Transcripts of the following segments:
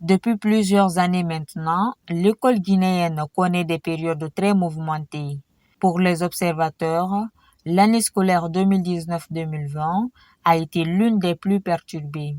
Depuis plusieurs années maintenant, l'école guinéenne connaît des périodes très mouvementées. Pour les observateurs, l'année scolaire 2019-2020 a été l'une des plus perturbées.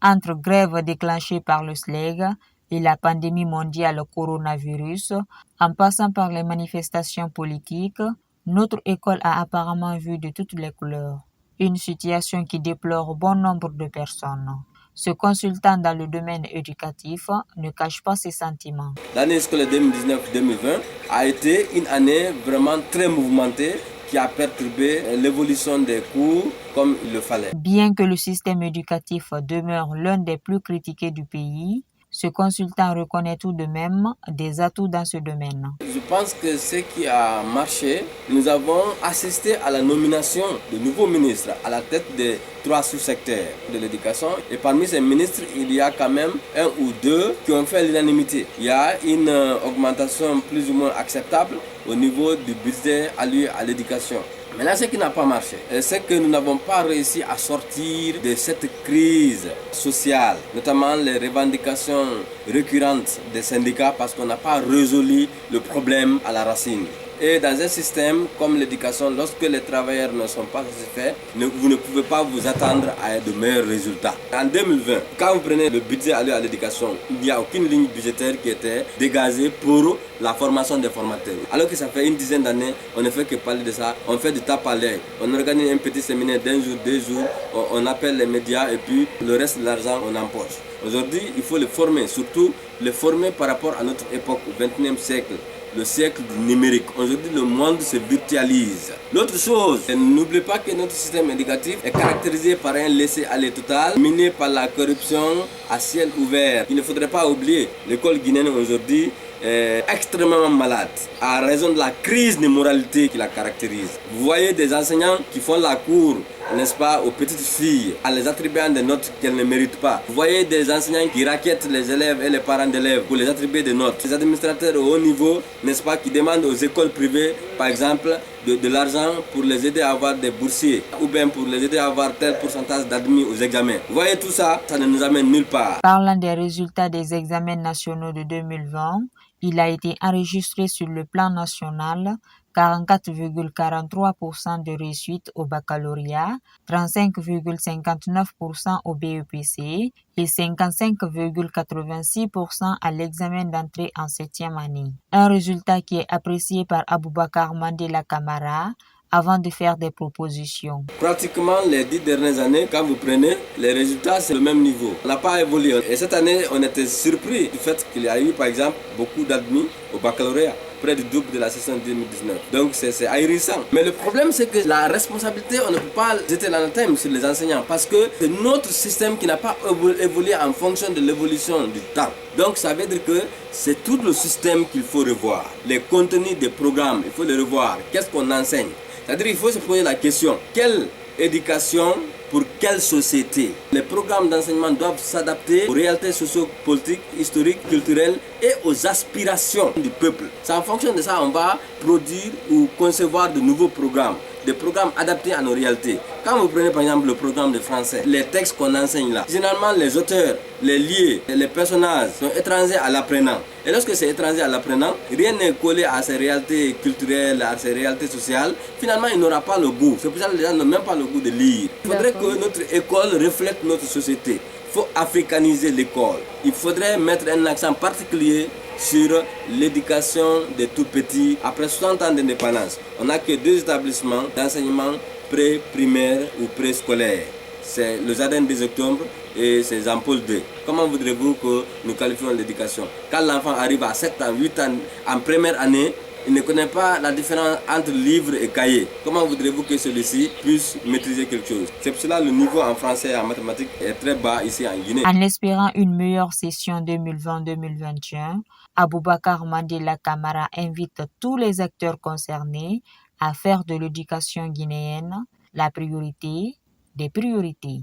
Entre grèves déclenchées par le SLEG et la pandémie mondiale coronavirus, en passant par les manifestations politiques, notre école a apparemment vu de toutes les couleurs. Une situation qui déplore bon nombre de personnes. Ce consultant dans le domaine éducatif ne cache pas ses sentiments. L'année scolaire 2019-2020 a été une année vraiment très mouvementée qui a perturbé l'évolution des cours comme il le fallait. Bien que le système éducatif demeure l'un des plus critiqués du pays, ce consultant reconnaît tout de même des atouts dans ce domaine. Je pense que ce qui a marché, nous avons assisté à la nomination de nouveaux ministres à la tête des 3 sous-secteurs de l'éducation. Et parmi ces ministres, il y a quand même 1 ou 2 qui ont fait l'unanimité. Il y a une augmentation plus ou moins acceptable au niveau du budget alloué à l'éducation. Maintenant, ce qui n'a pas marché, c'est que nous n'avons pas réussi à sortir de cette crise sociale, notamment les revendications récurrentes des syndicats parce qu'on n'a pas résolu le problème à la racine. Et dans un système comme l'éducation, lorsque les travailleurs ne sont pas satisfaits, vous ne pouvez pas vous attendre à de meilleurs résultats. En 2020, quand vous prenez le budget alloué à l'éducation, il n'y a aucune ligne budgétaire qui était dégagée pour la formation des formateurs. Alors que ça fait une dizaine d'années, on ne fait que parler de ça, on fait du tape à l'œil. On organise un petit séminaire d'1 jour, 2 jours, on appelle les médias et puis le reste de l'argent on empoche. Aujourd'hui, il faut les former, surtout les former par rapport à notre époque, au XXIe siècle. Le siècle du numérique. Aujourd'hui, le monde se virtualise. L'autre chose, n'oubliez pas que notre système éducatif est caractérisé par un laisser-aller total, miné par la corruption à ciel ouvert. Il ne faudrait pas oublier, l'école guinéenne aujourd'hui est extrêmement malade à raison de la crise de moralité qui la caractérise. Vous voyez des enseignants qui font la cour, n'est-ce pas, aux petites filles, en les attribuant des notes qu'elles ne méritent pas. Vous voyez des enseignants qui raquettent les élèves et les parents d'élèves pour les attribuer des notes. Les administrateurs au haut niveau, n'est-ce pas, qui demandent aux écoles privées, par exemple, de l'argent pour les aider à avoir des boursiers ou bien pour les aider à avoir tel pourcentage d'admis aux examens. Vous voyez tout ça, ça ne nous amène nulle part. Parlant des résultats des examens nationaux de 2020, il a été enregistré sur le plan national 44,43% de réussite au baccalauréat, 35,59% au BEPC et 55,86% à l'examen d'entrée en 7e année. Un résultat qui est apprécié par Aboubacar Mandela Camara avant de faire des propositions. Pratiquement les 10 dernières années, quand vous prenez, les résultats, c'est le même niveau. On n'a pas évolué. Et cette année, on était surpris du fait qu'il y a eu, par exemple, beaucoup d'admis au baccalauréat, près du double de la session 2019. Donc c'est ahurissant. Mais le problème, c'est que la responsabilité, on ne peut pas jeter l'anathème sur les enseignants parce que c'est notre système qui n'a pas évolué en fonction de l'évolution du temps. Donc ça veut dire que c'est tout le système qu'il faut revoir. Les contenus des programmes, il faut les revoir. Qu'est-ce qu'on enseigne? C'est-à-dire qu'il faut se poser la question, quelle éducation pour quelle société? Les programmes d'enseignement doivent s'adapter aux réalités socio-politiques, historiques, culturelles et aux aspirations du peuple. C'est en fonction de ça qu'on va produire ou concevoir de nouveaux programmes. Des programmes adaptés à nos réalités. Quand vous prenez par exemple le programme de français, les textes qu'on enseigne là, généralement les auteurs, les lieux, les personnages sont étrangers à l'apprenant. Et lorsque c'est étranger à l'apprenant, rien n'est collé à ses réalités culturelles, à ses réalités sociales, finalement il n'aura pas le goût. C'est pour ça que les gens n'ont même pas le goût de lire. Il faudrait que notre école reflète notre société. Il faut africaniser l'école. Il faudrait mettre un accent particulier sur l'éducation des tout petits. Après 60 ans d'indépendance, on n'a que 2 établissements d'enseignement pré-primaire ou préscolaire. C'est le Jardin des Octombres et c'est Jean-Paul II. Comment voudrez-vous que nous qualifions l'éducation? Quand l'enfant arrive à 7 ans, 8 ans, en première année, il ne connaît pas la différence entre livre et cahier. Comment voudrez-vous que celui-ci puisse maîtriser quelque chose? C'est pour cela que le niveau en français et en mathématiques est très bas ici en Guinée. En espérant une meilleure session 2020-2021, Aboubacar Mandela Camara invite tous les acteurs concernés à faire de l'éducation guinéenne la priorité des priorités.